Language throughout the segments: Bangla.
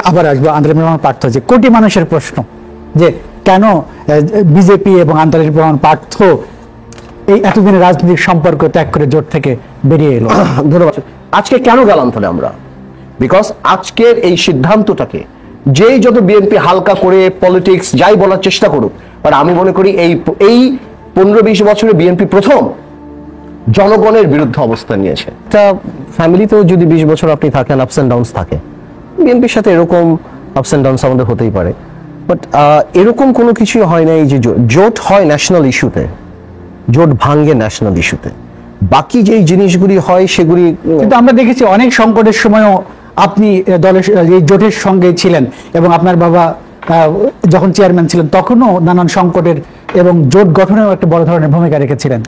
আবার আসবো আন্দোলন রহমান পার্থ, যে কোটি মানুষের প্রশ্ন যে কেন বিজেপি এবং আন্দোলন রহমান পার্থ এই এতদিনের রাজনৈতিক সম্পর্ক ত্যাগ করে জোট থেকে বেরিয়ে এলো। ধন্যবাদ। আজকে কেন গেলাম তাহলে আমরা? বিকজ আজকের এই সিদ্ধান্তটাকে যেই যত বিএনপি হালকা করে পলিটিক্স যাই বলার চেষ্টা করুক, বাট আমি মনে করি এই 15-20 বছরে বিএনপি প্রথম জনগণের বিরুদ্ধে অবস্থান নিয়েছে। একটা ফ্যামিলিতেও যদি 20 বছর আপনি থাকেন, আপস এন্ড ডাউনস থাকে, বিএনপির সাথে এরকম আপস এন্ড ডাউনস আমাদের হতেই পারে, বাট এরকম কোনো কিছুই হয় না। এই যে জোট হয় ন্যাশনাল ইস্যুতে, জোট ভাঙ্গে ন্যাশনাল ইস্যুতে, বাকি যেই জিনিসগুলি হয় সেগুলি কিন্তু আমরা দেখেছি অনেক সংকটের সময়ও আপনি দলের এই জোটের সঙ্গে ছিলেন, এবং আপনার বাবা যখন চেয়ারম্যান ছিলেন তখনও নানান সংকটের এবং জোট গঠনেও একটা বড় ধরনের ভূমিকা রেখেছিলেন।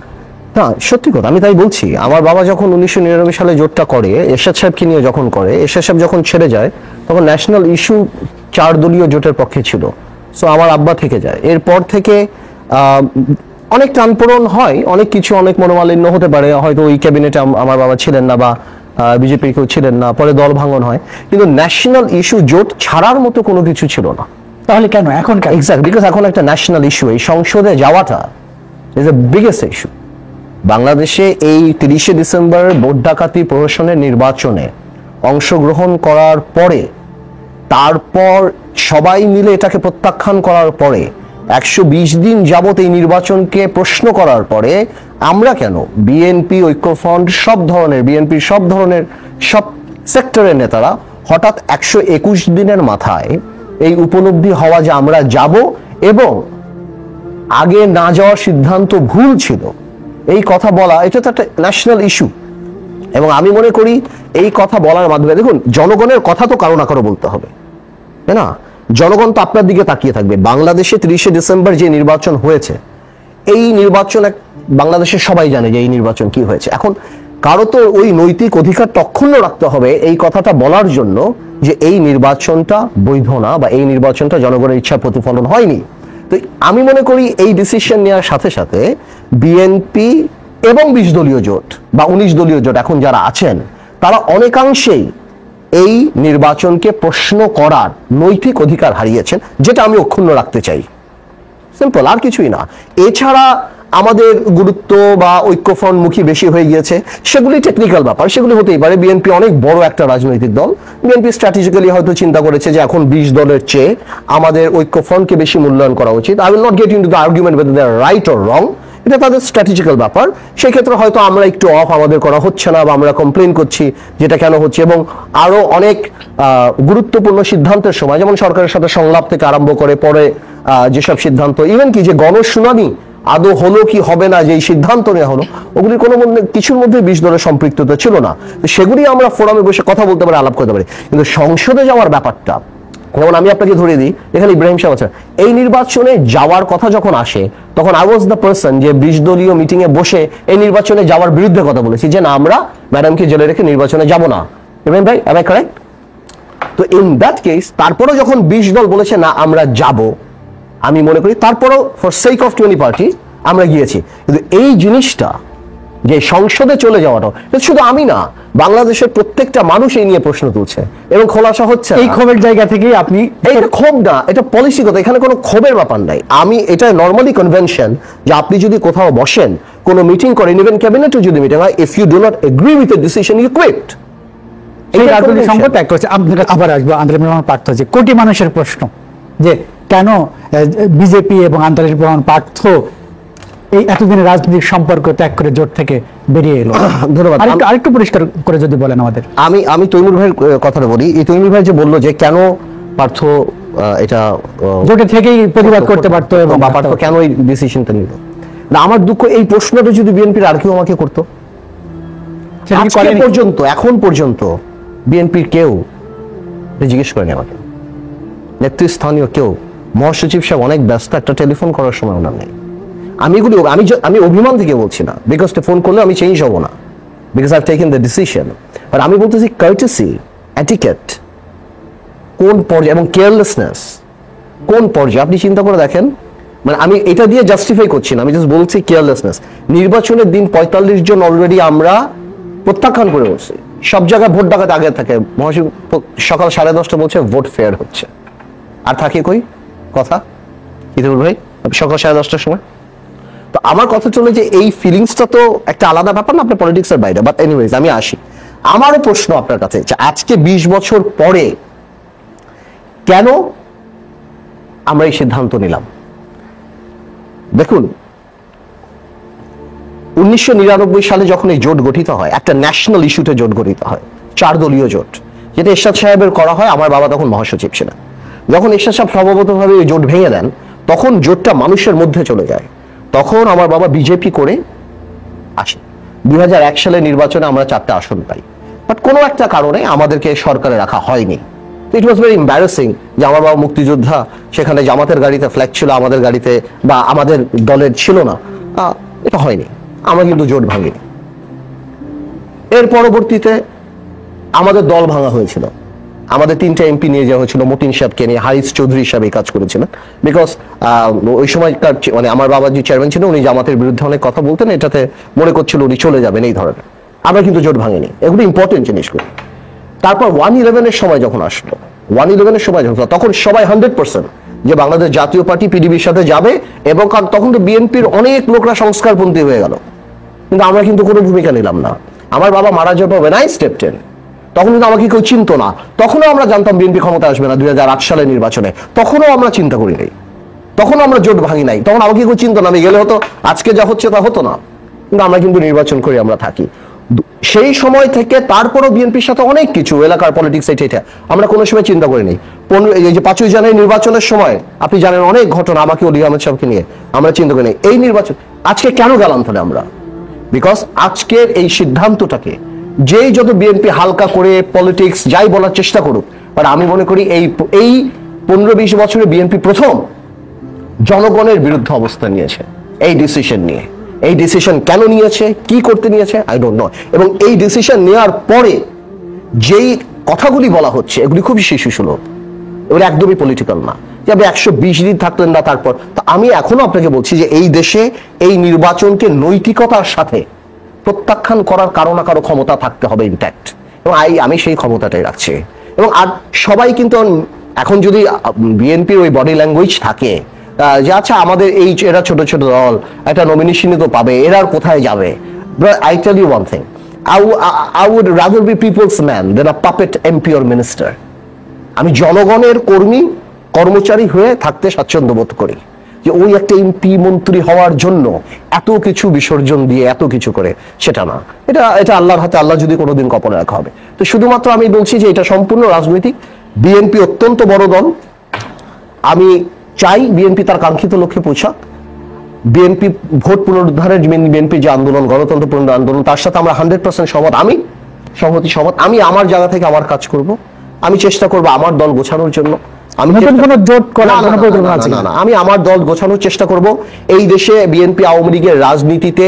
না, সত্যি কথা, আমি তাই বলছি। আমার বাবা যখন 1999 সালে জোটটা করে, এরশাদ সাহেবকে নিয়ে যখন করে, এরশাদ সাহেব যখন ছেড়ে যায়, তখন ন্যাশনাল ইস্যু 4 দলীয় জোটের পক্ষে ছিল। সো আমার আব্বা থেকে যায়। এরপর থেকে অনেক টানপোড়েন হয়, অনেক কিছু, অনেক মনোমালিন্য হতে পারে, হয়তো ওই ক্যাবিনেটে আমার বাবা ছিলেন না বা বিজেপির কেউ ছিলেন না, পরে দল ভাঙন হয়, কিন্তু ন্যাশনাল ইস্যু জোট ছাড়ার মতো কোনো কিছু ছিল না। তাহলে কেন এখন? এক্স্যাক্ট, বিকজ এখন একটা ন্যাশনাল ইস্যু, এই সংসদে যাওয়াটা ইজ দ্য বিগেস্ট ইস্যু। বাংলাদেশে এই 30শে ডিসেম্বর ভোট ডাকাতি প্রহসনের নির্বাচনে অংশগ্রহণ করার পরে, তারপর সবাই মিলে এটাকে প্রত্যাখ্যান করার পরে, 120 দিন যাবত এই নির্বাচনকে প্রশ্ন করার পরে, আমরা কেন বিএনপি, ঐক্যফ্রন্ট, বিএনপির সব ধরনের সব সেক্টরের নেতারা হঠাৎ 121 দিনের মাথায় এই উপলব্ধি হওয়া যে আমরা যাব এবং আগে না যাওয়ার সিদ্ধান্ত ভুল ছিল, এই কথা বলা, এটা তো একটা ন্যাশনাল ইস্যু। এবং আমি মনে করি এই কথা বলার মাধ্যমে, দেখুন, জনগণের কথা তো কারো না কারো বলতে হবে, তাই না? জনগণ তো আপনার দিকে তাকিয়ে থাকবে। বাংলাদেশে 30শে ডিসেম্বর যে নির্বাচন হয়েছে, এই নির্বাচন বাংলাদেশের সবাই জানে যে এই নির্বাচন কি হয়েছে। এখন কারো তো ওই নৈতিক অধিকারটা অক্ষুণ্ণ রাখতে হবে এই কথাটা বলার জন্য যে এই নির্বাচনটা বৈধ না বা এই নির্বাচনটা জনগণের ইচ্ছার প্রতিফলন হয়নি। তো আমি মনে করি এই ডিসিশন নেওয়ার সাথে সাথে বিএনপি এবং 20 দলীয় জোট বা 19 দলীয় জোট এখন যারা আছেন, তারা অনেকাংশেই এই নির্বাচনকে প্রশ্ন করার নৈতিক অধিকার হারিয়েছেন, যেটা আমি অক্ষুণ্ণ রাখতে চাই। সিম্পল, আর কিছুই না। এছাড়া আমাদের গুরুত্ব বা ঐক্যফ্রন্ট মুখী বেশি হয়ে গিয়েছে, সেগুলি টেকনিক্যাল ব্যাপার, সেগুলি হতেই পারে। বিএনপি অনেক বড় একটা রাজনৈতিক দল, বিএনপি স্ট্র্যাটেজিক্যালি হয়তো চিন্তা করেছে যে এখন 20 দলের চেয়ে আমাদের ঐক্যফ্রন্টকে বেশি মূল্যায়ন করা উচিত। I will not get into the argument whether they are right or wrong, এটা তাদের স্ট্র্যাটেজিক্যাল ব্যাপার। সেই ক্ষেত্রে হয়তো আমরা একটু অফ, আমাদের করা হচ্ছে না বা আমরা কমপ্লেন করছি যেটা কেন হচ্ছে, এবং আরো অনেক গুরুত্বপূর্ণ সিদ্ধান্তের সময়, যেমন সরকারের সাথে সংলাপ থেকে আরম্ভ করে পরে যেসব সিদ্ধান্ত, ইভেন কি যে গণশুনানি আদৌ হলো কি হবে না, যে সিদ্ধান্ত নেওয়া হলো, ওগুলির কোনো কিছুর মধ্যে 20 দলের সম্পৃক্ততা ছিল না। সেগুলি আমরা ফোরামে বসে কথা বলতে পারি, আলাপ করতে পারি, কিন্তু সংসদে যাওয়ার ব্যাপারটা, যেমন আমি আপনাকে ধরে দিই, এখানে ইব্রাহিম সাহেব আছে, এই নির্বাচনে যাওয়ার কথা যখন আসে, তখন আই ওয়াজ দ্য পারসন যে 20 দলীয় মিটিং এ বসে এই নির্বাচনে যাওয়ার বিরুদ্ধে কথা বলেছি, যে না, আমরা ম্যাডামকে জেলে রেখে নির্বাচনে যাব না। ইব্রাহিম ভাই, am I correct? তো ইন দ্যাট কেস, তারপরেও যখন 20 দল বলেছে না আমরা যাব, আমি মনে করি তারপরেও ফর সেক অফ 20 পার্টি আমরা গিয়েছি। কিন্তু এই জিনিসটা যে সংসদে চলে যাওয়াটা, শুধু আমি না, বাংলাদেশের প্রত্যেকটা মানুষ এই নিয়ে প্রশ্ন তুলছে এবং খোলাসা হচ্ছে। এই ক্ষোভের জায়গা থেকে আপনি, এইটা ক্ষোভ না, এটা পলিসিগত, এখানে কোনো ক্ষোভের ব্যাপার নাই। আমি এটা নর্মালি কনভেনশন যে আপনি যদি কোথাও বসেন, কোনো মিটিং করেন, ইভেন ক্যাবিনেটও যদি মিটিং হয়, if you do not agree with the decision, you quit. এই রাজনৈতিক সংকট ত্যাগ করেছে। আপনার কাছে আবার আসবো আন্দোলন রহমান পার্থ, যে কোটি মানুষের প্রশ্ন যে কেন বিজেপি এবং আন্দোলন রহমান পার্থ এই এতদিনের রাজনৈতিক সম্পর্ক ত্যাগ করে জোট থেকে বেরিয়ে এলো। ধন্যবাদ। আরেকটু পরিষ্কার করে যদি বলেন আমাদের। আমি তৈমুর ভাইয়ের কথাটা বলি। এই তৈমুর ভাই যে বললো যে কেন পার্থ এটা জোটে থেকেই প্রতিবাদ করতে পারতো এবং পার্থ কেন এই ডিসিশনটা নিল না, আমার দুঃখ এই প্রশ্নটা যদি বিএনপির আর কেউ আমাকে করতো, এখন পর্যন্ত বিএনপির কেউ জিজ্ঞেস করেনি আমাকে, নেতৃস্থানীয় কেউ। মহাসচিব সাহেব অনেক ব্যস্ত, একটা টেলিফোন করার সময় ওনার নেই। আমি অভিমান থেকে বলছি না, বিকজ ফোন করলে আমি চেঞ্জ হবো না, because I've taken the decision. But আমি বলতেছি কার্টেসি, এটিকেট কোন পর্যায়ে এবং কেয়ারলেসনেস কোন পর্যায়ে, আপনি চিন্তা করে দেখেন। মানে আমি এটা দিয়ে জাস্টিফাই করছি না, আমি জাস্ট বলছি কেয়ারলেসনেস। নির্বাচনের দিন 45 জন অলরেডি আমরা প্রত্যাখ্যান করে বসছি, সব জায়গায় ভোট ডাকাত আগে থাকে, মহাসচিব সকাল 10:30 বলছে ভোট ফেয়ার হচ্ছে, আর থাকে কই কথা ইতিমুল ভাই সকাল 10:30টার সময়। তো আমার কথা চলে যে এই ফিলিংসটা তো একটা আলাদা ব্যাপার না, আপনার পলিটিক্সের বাইরে। বাট এনিওয়েজ আমি আসি, আমারও প্রশ্ন আপনার কাছে যে আজকে 20 বছর পরে কেন আমরা এই সিদ্ধান্ত নিলাম? দেখুন 1999 সালে যখন এই জোট গঠিত হয়, একটা ন্যাশনাল ইস্যুতে জোট গঠিত হয়, 4 দলীয় জোট, যেটা এরশাদ সাহেবের করা হয়। আমার বাবা তখন মহাসচিব ছিলেন। যখন এরশাদ সাহেব সর্বপ্রথমভাবে এই জোট ভেঙে দেন, তখন জোটটা মানুষের মধ্যে চলে যায়। তখন আমার বাবা বিজেপি করে আসে। 2001 সালে নির্বাচনে আমরা 4টা আসন পাই, বাট কোনো একটা কারণে আমাদেরকে সরকারে রাখা হয়নি। ইট ওয়াজ ভেরি এম্বারাসিং যে আমার বাবা মুক্তিযোদ্ধা, সেখানে জামাতের গাড়িতে ফ্ল্যাগ ছিল, আমাদের গাড়িতে বা আমাদের দলের ছিল না। এটা হয়নি, আমরা কিন্তু জোট ভাঙিনি। এর পরবর্তীতে আমাদের দল ভাঙা হয়েছিল, আমাদের 3টা এমপি নিয়ে যাওয়া হয়েছিল, মতিন সাহেবকে নিয়ে, হারিস চৌধুরী সাহেব এই কাজ করেছিলেন। বিকজ ওই সময়কার মানে আমার বাবা যে চেয়ারম্যান ছিলেন, উনি জামাতের বিরুদ্ধে অনেক কথা বলতেন, এটাতে মনে করছিল উনি চলে যাবেন এই ধরনের। আমরা কিন্তু জোট ভাঙিনি, এগুলো ইম্পর্টেন্ট জিনিসগুলো। তারপর 1/11-এর সময় যখন আসলো, 1/11-এর সময় যখন, তখন সবাই 100% যে বাংলাদেশ জাতীয় পার্টি পিডিবির সাথে যাবে, এবং তখন তো বিএনপির অনেক লোকরা সংস্কারপন্থী হয়ে গেল, কিন্তু আমরা কিন্তু কোনো ভূমিকা নিলাম না। আমার বাবা মারা যাওয়ার পর when I stepped in, তখন কিন্তু আমাকে কেউ চিনতো না। তখনও আমরা জানতাম বিএনপি ক্ষমতা আসবে না 2008 সালের নির্বাচনে, তখনও আমরা চিন্তা করি নাই, তখনও আমরা জোট ভাঙি নাই, তখন আমাকে কেউ চিনতো না। আমি গেলে হতো, আজকে যা হচ্ছে তা হতো না, কিন্তু আমরা কিন্তু নির্বাচন করে আমরা থাকি। সেই সময় থেকে তারপরও বিএনপির সাথে অনেক কিছু এলাকার পলিটিক্স এটা আমরা কোনো সময় চিন্তা করিনি। এই যে 5ই জানুয়ারি নির্বাচনের সময় আপনি জানেন অনেক ঘটনা, আমাকে অলি আহমেদ সাহেবকে নিয়ে আমরা চিন্তা করিনি। এই নির্বাচন আজকে কেন গেলাম তাহলে আমরা? বিকজ আজকের এই সিদ্ধান্তটাকে যেই যত বিএনপি হালকা করে পলিটিক্স যাই বলার চেষ্টা করুক, বাট আমি মনে করি এই 15-20 বছরে বিএনপি প্রথম জনগণের বিরুদ্ধে অবস্থান নিয়েছে এই ডিসিশন নিয়ে। এই ডিসিশন কেন নিয়েছে, কি করতে নিয়েছে, আই ডোন্ট নো। এবং এই ডিসিশন নেওয়ার পরে যেই কথাগুলি বলা হচ্ছে, এগুলি খুবই শিশুসুলভ, এগুলো একদমই পলিটিক্যাল না যে আপনি 120 দিন থাকলেন না তারপর। তো আমি এখনো আপনাকে বলছি যে এই দেশে এই নির্বাচনকে নৈতিকতার সাথে প্রত্যাখ্যান করার কারো না কারো ক্ষমতা থাকতে হবে ইনট্যাক্ট, এবং আমি সেই ক্ষমতাটাই রাখছি। এবং আর সবাই কিন্তু এখন যদি বিএনপির ওই বডি ল্যাঙ্গুয়েজ থাকে যে আচ্ছা আমাদের এই এরা ছোট ছোট দল, একটা নমিনেশনই তো পাবে, এরা আর কোথায় যাবে? I tell you one thing, I would rather be people's man than a puppet MP or minister. আমি জনগণের কর্মচারী হয়ে থাকতে স্বাচ্ছন্দ্য বোধ করি, যে ওই একটা এমপি মন্ত্রী হওয়ার জন্য এত কিছু বিসর্জন দিয়ে এত কিছু করে, সেটা না। এটা আল্লাহর হাতে, আল্লাহ যদি কোনোদিন কপালে রাখা হবে। তো শুধুমাত্র আমি বলছি যে এটা সম্পূর্ণ রাজনৈতিক। বিএনপি অত্যন্ত বড় দল, আমি চাই বিএনপি তার কাঙ্ক্ষিত লক্ষ্যে পৌঁছাক। বিএনপি ভোট পুনরুদ্ধারের বিএনপি যে আন্দোলন, গণতন্ত্র পুনরুদ্ধার আন্দোলন, তার সাথে আমরা 100% সহমত। আমি আমি আমার জায়গা থেকে আমার কাজ করব, আমি চেষ্টা করব আমার দল গোছানোর জন্য। আমি আমার দল গোছানোর চেষ্টা করব। এই দেশে বিএনপি আওয়ামী লীগের রাজনীতিতে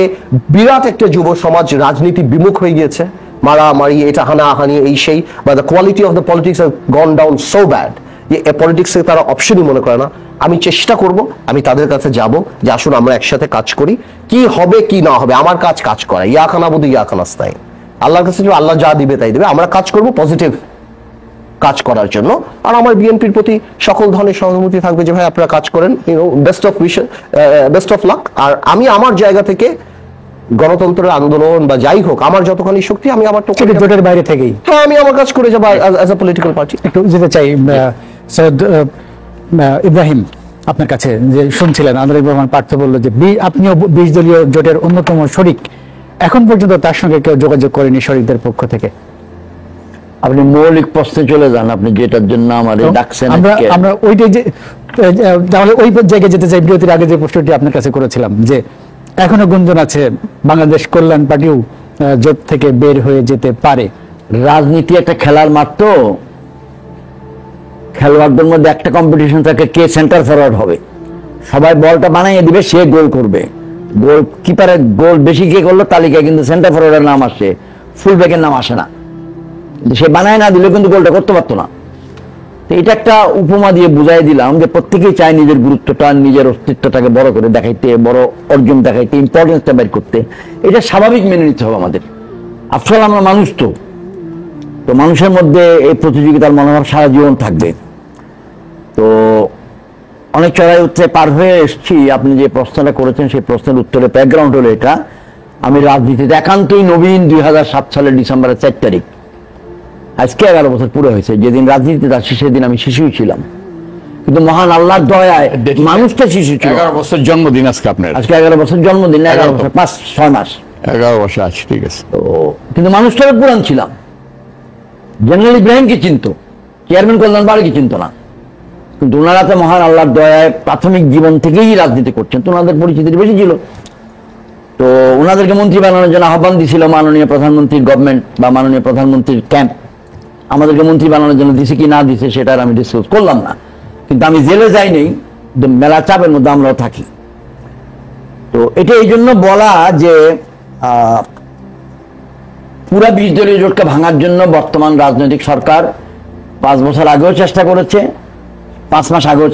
বিরাট একটা যুব সমাজ রাজনীতি বিমুখ হয়ে গিয়েছে, মারামারি, এটা হানাহানি, এই সেই, বা the quality of the politics have gone down so bad যে পলিটিক্সে তারা অপশনই মনে করে না। আমি চেষ্টা করব, আমি তাদের কাছে যাব যে আসুন আমরা একসাথে কাজ করি, কি হবে কি না হবে আমার কাজ করা, ইয়া খানা বোধ ইয়া খানাস্তাই, আল্লাহর কাছে আল্লাহ যা দিবে তাই দেবে। আমরা কাজ করব পজিটিভ কাজ করার জন্য। আর আমার বিএনপির প্রতি সকল ধরনের সহানুভূতি থাকবে যে ভাই আপনারা কাজ করেন, বেস্ট অফ লাক। আর আমি আমার জায়গা থেকে গণতন্ত্রের আন্দোলন বা যাই হোক, আমার যতখানি শক্তি আমি আমার জোটের বাইরে থেকেই আমি আমার কাজ করে যাবো অ্যাজ আ পলিটিক্যাল পার্টি। একটু যেতে চাই সৈয়দ ইব্রাহিম আপনার কাছে, যে শুনছিলেন আন্দোলন রহমান পার্থ বলল যে আপনিও 20 দলীয় জোটের অন্যতম শরিক, এখন পর্যন্ত তার সঙ্গে কেউ যোগাযোগ করেনি শরিকদের পক্ষ থেকে। আপনি মৌলিক প্রশ্নে চলে যান, আপনি যেটার জন্য আমাদের ডাকছেন। আমরা ওইটাই যে তাহলে ওই জায়গায় যেতে চাই। বিরতির আগে যে প্রশ্নটি আপনার কাছে করেছিলাম যে এখনো গুঞ্জন আছে বাংলাদেশ কল্যাণ পার্টিও জোট থেকে বের হয়ে যেতে পারে। রাজনীতি একটা খেলার মাঠ, তো খেলোয়াড়দের মধ্যে একটা কম্পিটিশন থাকে কে সেন্টার ফরওয়ার্ড হবে। সবাই বলটা বানাইয়ে দিবে, সে গোল করবে। গোল কিপারের গোল বেশি কে করলো তালিকায় কিন্তু সেন্টার ফরওয়ার্ডের নাম আসে, ফুল ব্যাকের নাম আসে না। সে বানায় না দিলে কিন্তু গোলটা করতে পারতো না। তো এটা একটা উপমা দিয়ে বুঝাই দিলাম যে প্রত্যেকেই চায় নিজের গুরুত্বটা, নিজের অস্তিত্বটাকে বড় করে দেখাইতে, বড় অর্জন দেখাইতে, ইম্পর্টেন্সটা বের করতে। এটা স্বাভাবিক মেনে নিতে হবে আমাদের। আফসল আমরা মানুষ, তো তো মানুষের মধ্যে এই প্রতিযোগিতার মনোভাব সারা জীবন থাকবে। তো অনেক চড়াই উত্তরে পার হয়ে এসেছি। আপনি যে প্রশ্নটা করেছেন সেই প্রশ্নের উত্তরে ব্যাকগ্রাউন্ড হলো এটা, আমি রাজনীতিতে একান্তই নবীন 2007 সালের ডিসেম্বরের 4 তারিখ, আজকে 11 বছর পুরো হয়েছে। যেদিন রাজনীতিতে আসছি সেদিন আমি শিশুই ছিলাম, কিন্তু মহান আল্লাহর দয়ায় মানুষটা শিশু ছিল। 11 বছর জন্মদিন আজকে আপনার। আজকে 11 বছর জন্মদিন, 11 বছর 5-6 মাস। 11 বছর আছে, ঠিক আছে। তো কিন্তু মানুষটা পুরান ছিলাম। জেনারেল ইব্রাহিমকে চিনতো, চেয়ারম্যান কল্যাণ বাড়িকে চিনতো না, কিন্তু ওনারা তো মহান আল্লাহর দয়ায় প্রাথমিক জীবন থেকেই রাজনীতি করছেন, তো ওনাদের পরিচিতি বেশি ছিল। তো ওনাদেরকে মন্ত্রী বানানোর জন্য আহ্বান দিয়েছিল মাননীয় প্রধানমন্ত্রীর গভর্নমেন্ট বা মাননীয় প্রধানমন্ত্রীর ক্যাম্প। আমাদেরকে মন্ত্রী বানানোর জন্য দিছে কি না দিছে সেটা আর আমি ডিসকাস করলাম না, কিন্তু আমি জেলে যাই নেই, মেলা চাপের মধ্যে আমরাও থাকি। তো এটা এই জন্য বলা যে পুরা 20 দলীয় জোটকে ভাঙার জন্য বর্তমান রাজনৈতিক সরকার 5 বছর আগেও চেষ্টা করেছে, 5 মাস আগেও